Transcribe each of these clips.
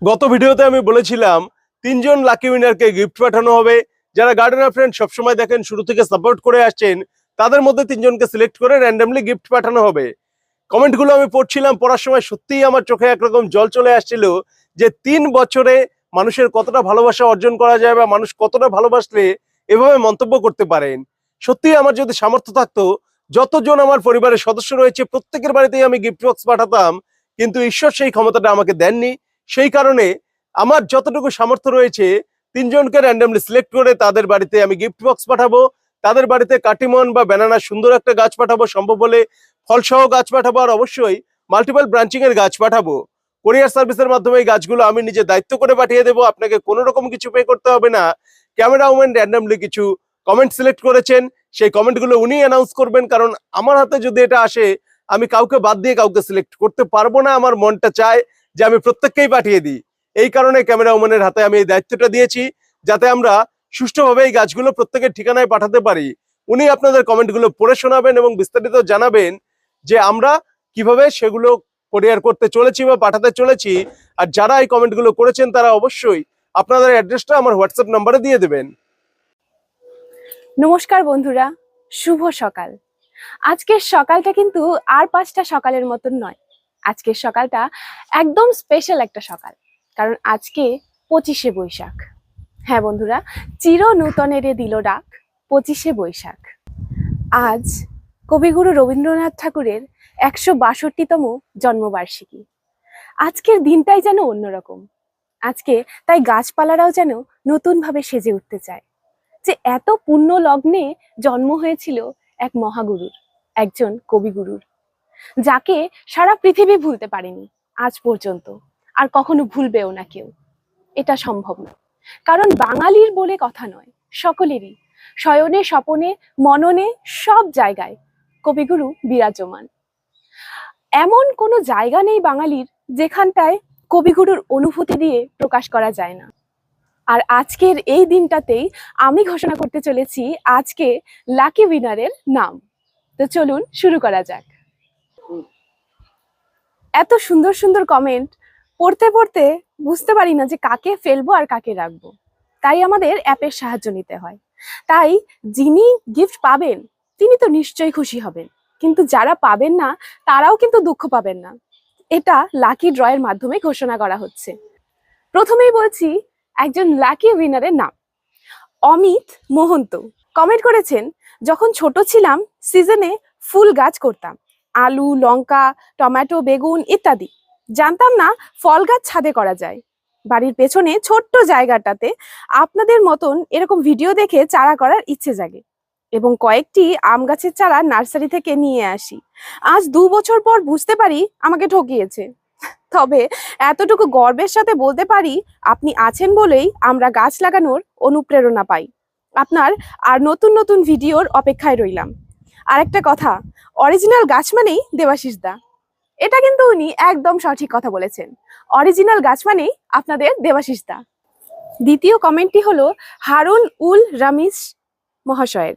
গত ভিডিওতে আমি বলেছিলাম তিনজন লাকি উইনারকে গিফট পাঠানো হবে। যারা গার্ডেনার ফ্রেন্ড সবসময় দেখেন শুরু থেকে সাপোর্ট করে আসছেন, তাদের মধ্যে তিনজনকে সিলেক্ট করে র্যান্ডমলি গিফট পাঠানো হবে। কমেন্টগুলো আমি পড়ছিলাম, পড়ার সময় সত্যিই আমার চোখে একরকম জল চলে আসছিল যে 3 বছরে মানুষের কতটা ভালোবাসা অর্জন করা যায় বা মানুষ কতটা ভালোবাসলে এভাবে মন্তব্য করতে পারেন। সত্যি আমার যদি সামর্থ্য থাকতো, যতজন আমার পরিবারের সদস্য রয়েছে প্রত্যেকের বাড়িতেই আমি গিফট বক্স পাঠাতাম, কিন্তু ঈশ্বর সেই ক্ষমতাটা আমাকে দেননি। সেই কারণে আমার যতটুকু সামর্থ্য রয়েছে তিনজনকে র্যান্ডমলি সিলেক্ট করে তাদের বাড়িতে আমি গিফট বক্স পাঠাবো। তাদের বাড়িতে কাটিমন বা ব্যানানা সুন্দর একটা গাছ পাঠাবো, সম্ভব হলে ফলসহ গাছ পাঠাবো, আর অবশ্যই মাল্টিপল ব্রাঞ্চিং এর গাছ পাঠাবো। কোরিয়ার সার্ভিসের মাধ্যমে এই গাছগুলো আমি নিজে দায়িত্ব করে পাঠিয়ে দেবো, আপনাকে কোনো রকম কিছু পে করতে হবে না। ক্যামেরা ওম্যান র্যান্ডমলি কিছু কমেন্ট সিলেক্ট করেছেন, সেই কমেন্টগুলো উনি অ্যানাউন্স করবেন, কারণ আমার হাতে যদি এটা আসে আমি কাউকে বাদ দিয়ে কাউকে সিলেক্ট করতে পারবো না। আমার মনটা চায় যে আমি প্রত্যেককেই পাঠিয়ে দিই। এই কারণে ক্যামেরা ওম্যানের হাতে আমি এই দায়িত্বটা দিয়েছি, যাতে আমরা সুষ্ঠুভাবে এই গাছগুলো প্রত্যেকের ঠিকানায় পাঠাতে পারি। উনি আপনাদের কমেন্টগুলো পড়ে শোনাবেন এবং বিস্তারিত জানাবেন যে আমরা কিভাবে সেগুলো কোরিয়ার করতে চলেছি বা পাঠাতে চলেছি। আর যারা এই কমেন্টগুলো করেছেন তারা অবশ্যই আপনাদের অ্যাড্রেসটা আমার হোয়াটসঅ্যাপ নাম্বারে দিয়ে দেবেন। নমস্কার বন্ধুরা, শুভ সকাল। আজকের সকালটা কিন্তু আর 5টা সকালের মতন নয়। আজকের সকালটা একদম স্পেশাল একটা সকাল, কারণ আজকে 25শে বৈশাখ। হ্যাঁ বন্ধুরা, চির নূতনের দিল ডাক, 25শে বৈশাখ। আজ কবিগুরু রবীন্দ্রনাথ ঠাকুরের 162তম জন্মবার্ষিকী। আজকের দিনটাই যেন অন্যরকম। আজকে তাই গাছপালারাও যেন নতুনভাবে সেজে উঠতে চায় যে এত পুণ্য লগ্নে জন্ম হয়েছিল এক মহাগুরুর, একজন কবিগুরুর, যাকে সারা পৃথিবী ভুলতে পারেনি আজ পর্যন্ত, আর কখনো ভুলবেও না কেউ। এটা সম্ভব না, কারণ বাঙালির বলে কথা নয়, সকলেরই শয়নে স্বপনে মননে সব জায়গায় কবিগুরু বিরাজমান। এমন কোনো জায়গা নেই বাঙালির যেখানটায় কবিগুরুর অনুভূতি দিয়ে প্রকাশ করা যায় না। আর আজকের এই দিনটাতেই আমি ঘোষণা করতে চলেছি আজকে লাকি উইনারের নাম। তো চলুন শুরু করা যাক। এত সুন্দর সুন্দর কমেন্ট পড়তে পড়তে বুঝতে পারি না যে কাকে ফেলবো আর কাকে রাখবো, তাই আমাদের অ্যাপের সাহায্য নিতে হয়। তাই যিনি গিফট পাবেন তিনি তো নিশ্চয়ই খুশি হবেন, কিন্তু যারা পাবেন না তারাও কিন্তু দুঃখ পাবেন না। এটা লাকি ড্রয়ের মাধ্যমে ঘোষণা করা হচ্ছে। প্রথমেই বলছি একজন লাকি উইনারের নাম, অমিত মোহন্ত। কমেন্ট করেছেন, যখন ছোট ছিলাম সিজনে ফুল গাছ করতাম, আলু, লঙ্কা, টমেটো, বেগুন ইত্যাদি। জানতাম না ফল গাছ ছাদে করা যায়। বাড়ির পেছনে ছোট্ট জায়গাটাতে আপনাদের মতন এরকম ভিডিও দেখে চারা করার ইচ্ছে জাগে এবং কয়েকটি আম গাছের চারা নার্সারি থেকে নিয়ে আসি। আজ 2 বছর পর বুঝতে পারি আমাকে ঠকিয়েছে। তবে এতটুকু গর্বের সাথে বলতে পারি আপনি আছেন বলেই আমরা গাছ লাগানোর অনুপ্রেরণা পাই। আপনার আর নতুন নতুন ভিডিওর অপেক্ষায় রইলাম। আরেকটা কথা, অরিজিনাল গাছ মানেই দেবাশিস দা। এটা কিন্তু উনি একদম সঠিক কথা বলেছেন। অরিজিনাল গাছ মানেই আপনাদের দেবাশিস দা। দ্বিতীয় কমেন্টটি হলো হারুন উল রামিস মহাশয়ের।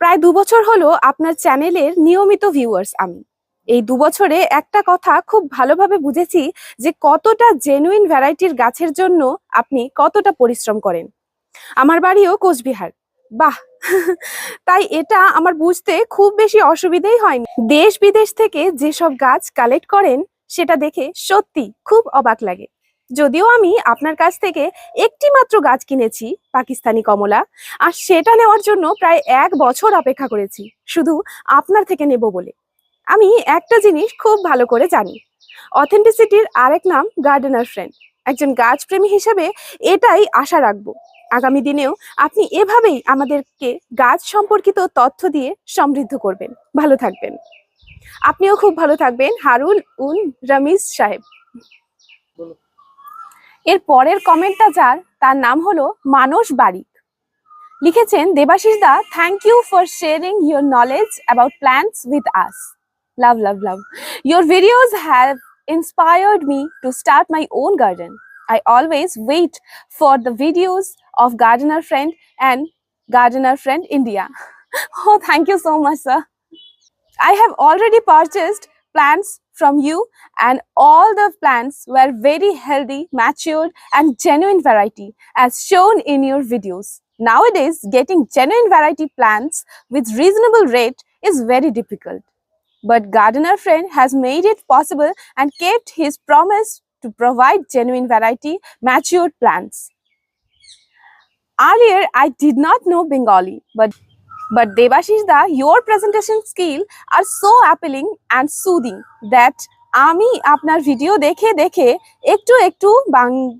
প্রায় 2 বছর হলো আপনার চ্যানেলের নিয়মিত ভিউয়ার্স আমি। এই 2 বছরে একটা কথা খুব ভালোভাবে বুঝেছি যে কতটা জেনুইন ভ্যারাইটির গাছের জন্য আপনি কতটা পরিশ্রম করেন। আমার বাড়িও কোচবিহার। বাহ তাই এটা আমার বুঝতে খুব বেশি অসুবিধেই হয়নি। দেশ বিদেশ থেকে যেসব গাছ কালেক্ট করেন সেটা দেখে সত্যি খুব অবাক লাগে। যদিও আমি আপনার কাছ থেকে একটি মাত্র গাছ কিনেছি, পাকিস্তানি কমলা, আর সেটা নেওয়ার জন্য প্রায় 1 বছর অপেক্ষা করেছি শুধু আপনার থেকে নেব বলে। আমি একটা জিনিস খুব ভালো করে জানি, অথেন্টিসিটির আরেক নাম গার্ডেনার ফ্রেন্ড। একজন গাছপ্রেমী হিসেবে এটাই আশা রাখবো আগামী দিনেও আপনি এভাবেই আমাদেরকে গাছ সম্পর্কিত তথ্য দিয়ে সমৃদ্ধ করবেন। ভালো থাকবেন। আপনিও খুব ভালো থাকবেন হারুন উল রামিস সাহেব। এর পরের কমেন্টটা যার, তার নাম হলো মানস বারিক। লিখেছেন, Debashis da, thank you for sharing your knowledge about plants with us. Love love love. Your videos have inspired me to start my own garden. I always wait for the videos of Gardener Friend and Gardener Friend India. Oh, thank you so much, sir. I have already purchased plants from you, and all the plants were very healthy, matured, and genuine variety as shown in your videos. Nowadays, getting genuine variety plants with reasonable rate is very difficult. But gardener friend has made it possible and kept his promise to provide genuine variety matured plants. Earlier, I did not know Bengali, but Debashish da, your presentation skill are so appealing and soothing that আমি আপনার video দেখে দেখে একটু একটু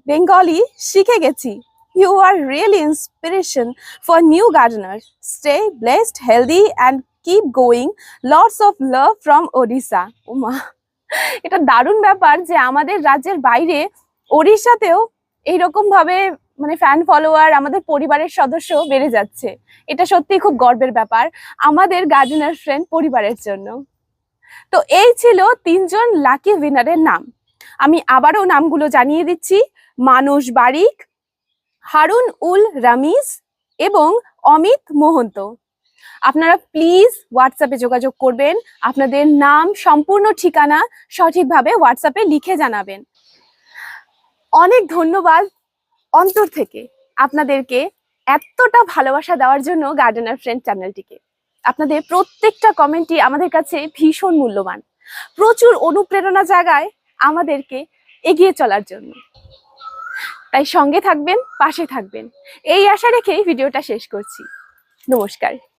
Bengali শিখে গেছি. You are really inspiration for new gardeners. Stay blessed, healthy and keep going. Lots of love from Odisha. ওমা, এটা দারুণ ব্যাপার যে আমাদের রাজ্যের বাইরে ওড়িশাতেও এইরকম ভাবে মানে ফ্যান ফলোয়ার আমাদের পরিবারের সদস্য বেড়ে যাচ্ছে. এটা সত্যি খুব গর্বের ব্যাপার আমাদের গার্ডেনার ফ্রেন্ড পরিবারের জন্য. তো এই ছিল তিনজন লাকি উইনারের নাম. আমি আবারও নামগুলো জানিয়ে দিচ্ছি: মানস বারিক, হারুন উল রামিজ এবং অমিত মোহন্ত. আপনারা প্লিজ হোয়াটসঅ্যাপে যোগাযোগ করবেন, আপনাদের নাম সম্পূর্ণ ঠিকানা সঠিকভাবে হোয়াটসঅ্যাপে লিখে জানাবেন. অনেক ধন্যবাদ অন্তর থেকে আপনাদেরকে এতটা ভালোবাসা দেওয়ার জন্য গার্ডেনার ফ্রেন্ড চ্যানেলটিকে. আপনাদের প্রত্যেকটা কমেন্টই আমাদের কাছে ভীষণ মূল্যবান, প্রচুর অনুপ্রেরণা জাগায় আমাদেরকে এগিয়ে চলার জন্য. তাই সঙ্গে থাকবেন, পাশে থাকবেন এই আশা রেখেই ভিডিওটা শেষ করছি. নমস্কার.